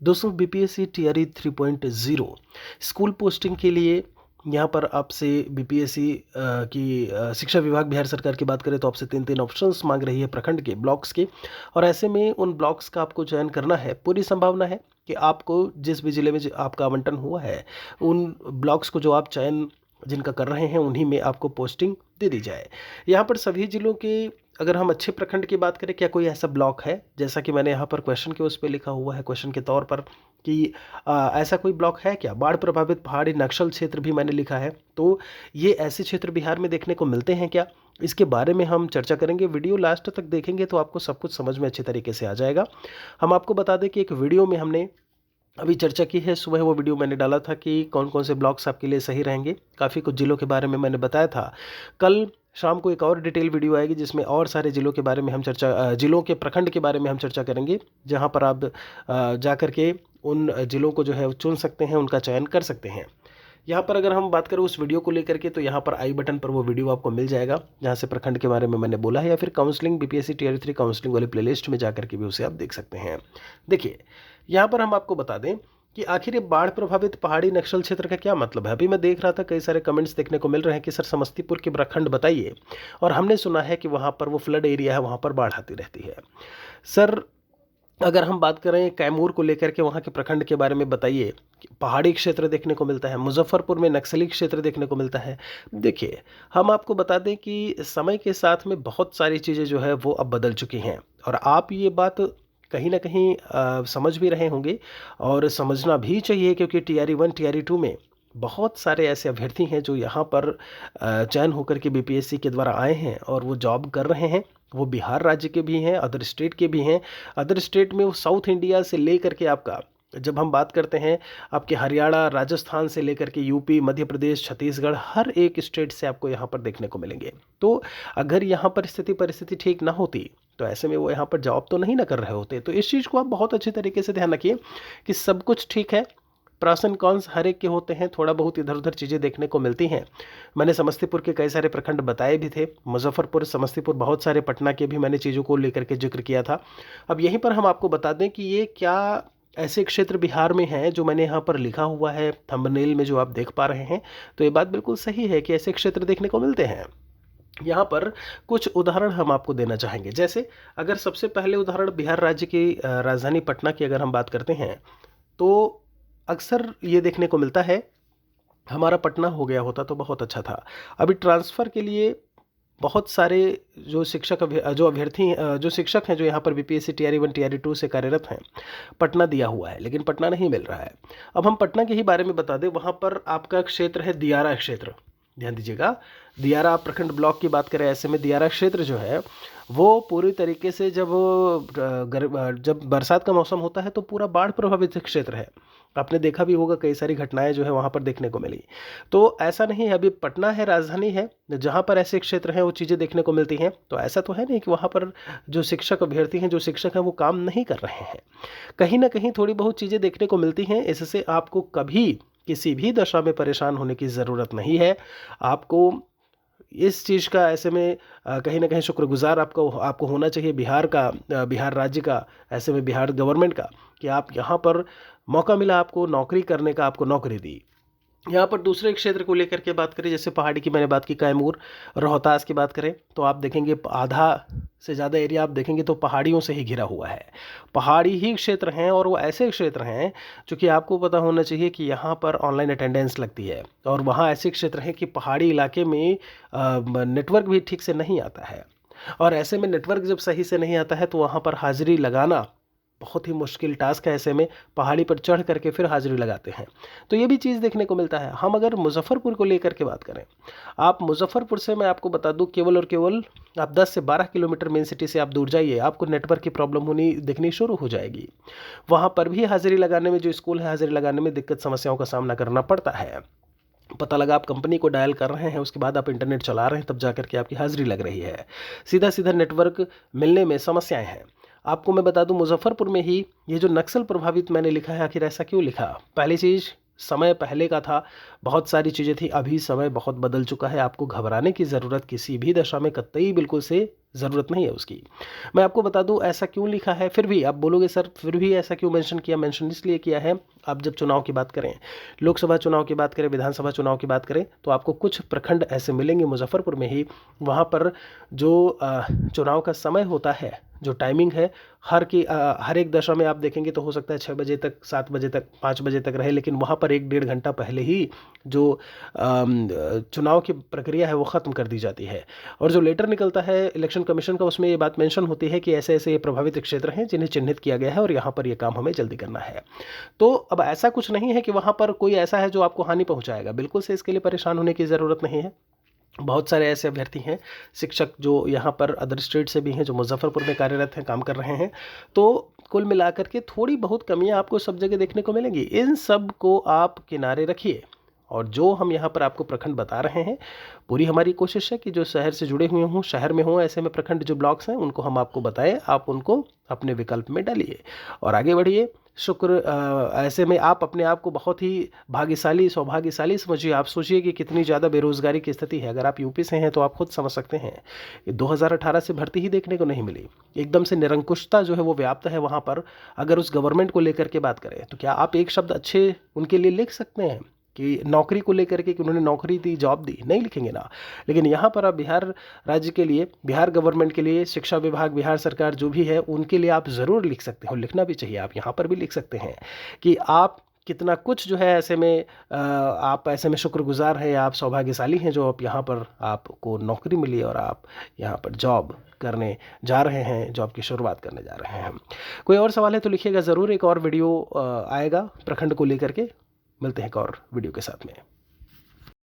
दोस्तों BPSC TRE 3.0 school posting के लिए यहाँ पर आपसे बीपीएससी की शिक्षा विभाग बिहार सरकार की बात करें तो आपसे तीन तीन ऑप्शंस मांग रही है प्रखंड के ब्लॉक्स के। और ऐसे में उन ब्लॉक्स का आपको चयन करना है। पूरी संभावना है कि आपको जिस भी ज़िले में आपका आवंटन हुआ है उन ब्लॉक्स को जो आप चयन जिनका कर रहे हैं उन्हीं में आपको पोस्टिंग दे दी जाए। यहाँ पर सभी जिलों के अगर हम अच्छे प्रखंड की बात करें, क्या कोई ऐसा ब्लॉक है, जैसा कि मैंने यहाँ पर क्वेश्चन के उस पर लिखा हुआ है क्वेश्चन के तौर पर कि ऐसा कोई ब्लॉक है क्या? बाढ़ प्रभावित पहाड़ी नक्सल क्षेत्र भी मैंने लिखा है। तो ये ऐसे क्षेत्र बिहार में देखने को मिलते हैं क्या? इसके बारे में हम चर्चा करेंगे। वीडियो लास्ट तक देखेंगे तो आपको सब कुछ समझ में अच्छे तरीके से आ जाएगा। हम आपको बता दें कि एक वीडियो में हमने अभी चर्चा की है, सुबह वो वीडियो मैंने डाला था कि कौन कौन से ब्लॉक्स आपके लिए सही रहेंगे। काफ़ी कुछ जिलों के बारे में मैंने बताया था। कल शाम को एक और डिटेल वीडियो आएगी जिसमें और सारे जिलों के बारे में हम जिलों के प्रखंड के बारे में हम चर्चा करेंगे, जहां पर आप जा कर के उन जिलों को जो है चुन सकते हैं, उनका चयन कर सकते हैं। यहाँ पर अगर हम बात करें उस वीडियो को लेकर के तो यहाँ पर आई बटन पर वो वीडियो आपको मिल जाएगा जहाँ से प्रखंड के बारे में मैंने बोला है, या फिर काउंसलिंग बीपीएससी टीआरई 3 काउंसलिंग वाले प्लेलिस्ट में जाकर के भी उसे आप देख सकते हैं। देखिए यहाँ पर हम आपको बता दें कि आखिर ये बाढ़ प्रभावित पहाड़ी नक्सल क्षेत्र का क्या मतलब है। अभी मैं देख रहा था कई सारे कमेंट्स देखने को मिल रहे हैं कि सर समस्तीपुर के प्रखंड बताइए, और हमने सुना है कि वहाँ पर वो फ्लड एरिया है, वहाँ पर बाढ़ आती रहती है। सर अगर हम बात करें कैमूर को लेकर के वहाँ के प्रखंड के बारे में बताइए, पहाड़ी क्षेत्र देखने को मिलता है, मुजफ्फरपुर में नक्सली क्षेत्र देखने को मिलता है। देखिए हम आपको बता दें कि समय के साथ में बहुत सारी चीज़ें जो है वो अब बदल चुकी हैं, और आप ये बात कहीं ना कहीं समझ भी रहे होंगे और समझना भी चाहिए, क्योंकि टीआरई 1 टीआरई 2 में बहुत सारे ऐसे अभ्यर्थी हैं जो यहाँ पर चयन होकर के बीपीएससी के द्वारा आए हैं और वो जॉब कर रहे हैं। वो बिहार राज्य के भी हैं, अदर स्टेट के भी हैं। अदर स्टेट में वो साउथ इंडिया से ले करके आपका, जब हम बात करते हैं आपके हरियाणा राजस्थान से लेकर के यूपी मध्य प्रदेश छत्तीसगढ़, हर एक स्टेट से आपको यहाँ पर देखने को मिलेंगे। तो अगर यहाँ पर परिस्थिति ठीक ना होती तो ऐसे में वो यहाँ पर जॉब तो नहीं ना कर रहे होते। तो इस चीज़ को आप बहुत अच्छे तरीके से ध्यान रखिए कि सब कुछ ठीक है, प्रॉस एंड कॉन्स हर एक के होते हैं, थोड़ा बहुत इधर उधर चीज़ें देखने को मिलती हैं। मैंने समस्तीपुर के कई सारे प्रखंड बताए भी थे, मुजफ्फरपुर समस्तीपुर बहुत सारे, पटना के भी मैंने चीज़ों को लेकर के जिक्र किया था। अब यहीं पर हम आपको बता दें कि ये क्या ऐसे क्षेत्र बिहार में हैं जो मैंने यहाँ पर लिखा हुआ है थंबनेल में जो आप देख पा रहे हैं। तो ये बात बिल्कुल सही है कि ऐसे क्षेत्र देखने को मिलते हैं। यहाँ पर कुछ उदाहरण हम आपको देना चाहेंगे। जैसे अगर सबसे पहले उदाहरण बिहार राज्य की राजधानी पटना की अगर हम बात करते हैं तो अक्सर ये देखने को मिलता है, हमारा पटना हो गया होता तो बहुत अच्छा था। अभी ट्रांसफ़र के लिए बहुत सारे जो शिक्षक हैं जो यहाँ पर बीपीएससी टीआरई 1 टीआरई 2 से कार्यरत हैं, पटना दिया हुआ है लेकिन पटना नहीं मिल रहा है। अब हम पटना के ही बारे में बता दें, वहाँ पर आपका क्षेत्र है दियारा क्षेत्र। ध्यान दीजिएगा, दियारा प्रखंड ब्लॉक की बात करें, ऐसे में दियारा क्षेत्र जो है वो पूरी तरीके से जब बरसात का मौसम होता है तो पूरा बाढ़ प्रभावित क्षेत्र है। आपने देखा भी होगा कई सारी घटनाएं जो है वहाँ पर देखने को मिली। तो ऐसा नहीं है, अभी पटना है राजधानी है जहाँ पर ऐसे क्षेत्र हैं वो चीज़ें देखने को मिलती हैं। तो ऐसा तो है नहीं कि वहाँ पर जो शिक्षक अभ्यर्थी हैं, जो शिक्षक हैं वो काम नहीं कर रहे हैं। कहीं ना कहीं थोड़ी बहुत चीज़ें देखने को मिलती हैं। इससे आपको कभी किसी भी दशा में परेशान होने की ज़रूरत नहीं है। आपको इस चीज़ का ऐसे में कहीं ना कहीं शुक्रगुजार आपको होना चाहिए बिहार राज्य का, ऐसे में बिहार गवर्नमेंट का, कि आप यहाँ पर मौका मिला आपको नौकरी करने का, आपको नौकरी दी। यहाँ पर दूसरे क्षेत्र को लेकर के बात करें, जैसे पहाड़ी की मैंने बात की, कैमूर रोहतास की बात करें तो आप देखेंगे आधा से ज़्यादा एरिया आप देखेंगे तो पहाड़ियों से ही घिरा हुआ है। पहाड़ी ही क्षेत्र हैं और वो ऐसे क्षेत्र हैं जो कि आपको पता होना चाहिए कि यहाँ पर ऑनलाइन अटेंडेंस लगती है, और वहाँ ऐसे क्षेत्र हैं कि पहाड़ी इलाके में नेटवर्क भी ठीक से नहीं आता है। और ऐसे में नेटवर्क जब सही से नहीं आता है तो वहाँ पर हाजिरी लगाना बहुत ही मुश्किल टास्क है। ऐसे में पहाड़ी पर चढ़ करके फिर हाजिरी लगाते हैं। तो ये भी चीज़ देखने को मिलता है। हम अगर मुजफ्फरपुर को लेकर के बात करें, आप मुजफ्फरपुर से मैं आपको बता दूं केवल और केवल आप 10 से 12 किलोमीटर मेन सिटी से आप दूर जाइए, आपको नेटवर्क की प्रॉब्लम दिखनी शुरू हो जाएगी। वहाँ पर भी हाजिरी लगाने में, जो स्कूल है, हाजिरी लगाने में दिक्कत समस्याओं का सामना करना पड़ता है। पता लगा आप कंपनी को डायल कर रहे हैं, उसके बाद आप इंटरनेट चला रहे हैं, तब जाकर के आपकी हाजिरी लग रही है। सीधा सीधा नेटवर्क मिलने में समस्याएं हैं। आपको मैं बता दूं मुजफ्फरपुर में ही ये जो नक्सल प्रभावित मैंने लिखा है, आखिर ऐसा क्यों लिखा? पहली चीज़, समय पहले का था, बहुत सारी चीज़ें थी। अभी समय बहुत बदल चुका है। आपको घबराने की ज़रूरत किसी भी दशा में कतई बिल्कुल से ज़रूरत नहीं है उसकी। मैं आपको बता दूं ऐसा क्यों लिखा है, फिर भी आप बोलोगे सर फिर भी ऐसा क्यों मेंशन किया। मेंशन इसलिए किया है, आप जब चुनाव की बात करें, लोकसभा चुनाव की बात करें, विधानसभा चुनाव की बात करें, तो आपको कुछ प्रखंड ऐसे मिलेंगे मुजफ्फरपुर में ही, वहाँ पर जो चुनाव का समय होता है, जो टाइमिंग है, हर एक दशा में आप देखेंगे तो हो सकता है 6 बजे तक, 7 बजे तक, 5 बजे तक रहे, लेकिन वहाँ पर 1 डेढ़ घंटा पहले ही जो चुनाव की प्रक्रिया है वो ख़त्म कर दी जाती है। और जो लेटर निकलता है इलेक्शन कमीशन का, उसमें ये बात मेंशन होती है कि ऐसे ऐसे ये प्रभावित क्षेत्र हैं जिन्हें चिन्हित किया गया है और यहाँ पर ये काम हमें जल्दी करना है। तो अब ऐसा कुछ नहीं है कि वहाँ पर कोई ऐसा है जो आपको हानि पहुँचाएगा, बिल्कुल से इसके लिए परेशान होने की ज़रूरत नहीं है। बहुत सारे ऐसे अभ्यर्थी हैं, शिक्षक जो यहाँ पर अदर स्टेट से भी हैं, जो मुजफ्फरपुर में कार्यरत हैं, काम कर रहे हैं। तो कुल मिलाकर के थोड़ी बहुत कमियां आपको सब जगह देखने को मिलेंगी। इन सब को आप किनारे रखिए, और जो हम यहाँ पर आपको प्रखंड बता रहे हैं, पूरी हमारी कोशिश है कि जो शहर से जुड़े हुए हों, शहर में हों, ऐसे में प्रखंड जो ब्लॉक्स हैं उनको हम आपको बताएं, आप उनको अपने विकल्प में डालिए और आगे बढ़िए। ऐसे में आप अपने आप को बहुत ही भाग्यशाली, सौभाग्यशाली समझिए। आप सोचिए कि कितनी ज़्यादा बेरोजगारी की स्थिति है। अगर आप यूपी से हैं तो आप खुद समझ सकते हैं, ये 2018 से भर्ती ही देखने को नहीं मिली। एकदम से निरंकुशता जो है वो व्याप्त है वहाँ पर। अगर उस गवर्नमेंट को लेकर के बात करें तो क्या आप एक शब्द अच्छे उनके लिए लिख सकते हैं कि नौकरी को लेकर के, कि उन्होंने नौकरी दी, जॉब दी? नहीं लिखेंगे ना। लेकिन यहाँ पर आप बिहार राज्य के लिए, बिहार गवर्नमेंट के लिए, शिक्षा विभाग, बिहार सरकार जो भी है उनके लिए आप ज़रूर लिख सकते हो, लिखना भी चाहिए। आप यहाँ पर भी लिख सकते हैं कि आप कितना कुछ जो है ऐसे में आप ऐसे में शुक्रगुजार हैं, आप सौभाग्यशाली हैं जो आप यहाँ पर आपको नौकरी मिली और आप यहाँ पर जॉब करने जा रहे हैं, जॉब की शुरुआत करने जा रहे हैं। कोई और सवाल है तो लिखिएगा ज़रूर। एक और वीडियो आएगा प्रखंड को लेकर के। मिलते हैं एक और वीडियो के साथ में।